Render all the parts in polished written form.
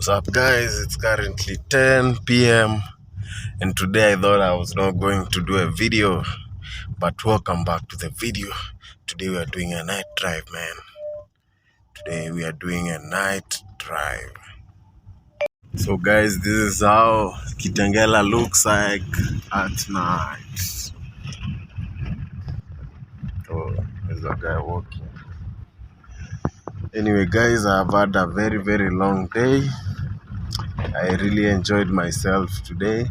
What's up, guys? It's currently 10 p.m. and today I thought I was not going to do a video, but welcome back to the video. Today we are doing a night drive, man. Today we are doing a night drive. So guys, this is how Kitengela looks like at night. Oh, there's a guy walking. Anyway, guys, I've had a very long day. I really enjoyed myself today,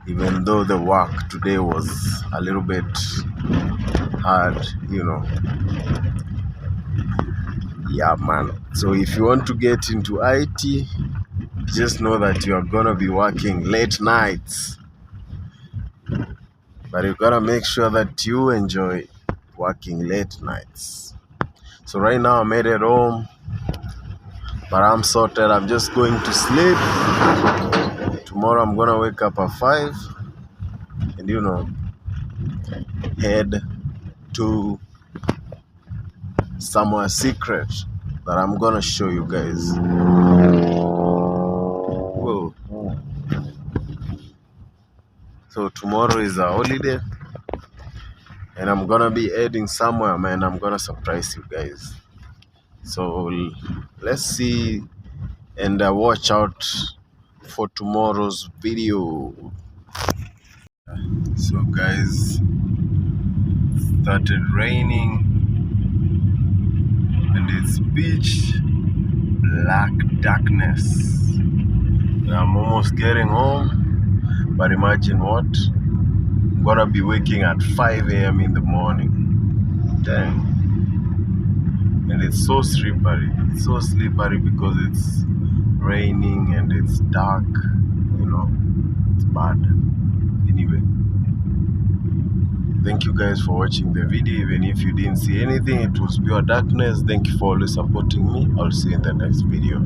even though the work today was a little bit hard, Yeah, man. So if you want to get into IT, just know that you are gonna be working late nights, but you gotta make sure that you enjoy working late nights. So right now I'm headed home, but I'm sorted. I'm just going to sleep. Tomorrow I'm gonna wake up at 5 and head to somewhere secret that I'm gonna show you guys. Whoa. So tomorrow is a holiday and I'm gonna be heading somewhere, man. I'm gonna surprise you guys. So let's see and watch out for tomorrow's video. So guys, it started raining and it's pitch black darkness. I'm almost getting home, but imagine what? I'm gonna be waking at 5 a.m. in the morning. Dang. And it's so slippery. It's so slippery because it's raining and it's dark. It's bad. Anyway, thank you guys for watching the video. Even if you didn't see anything, it was pure darkness. Thank you for always supporting me. I'll see you in the next video.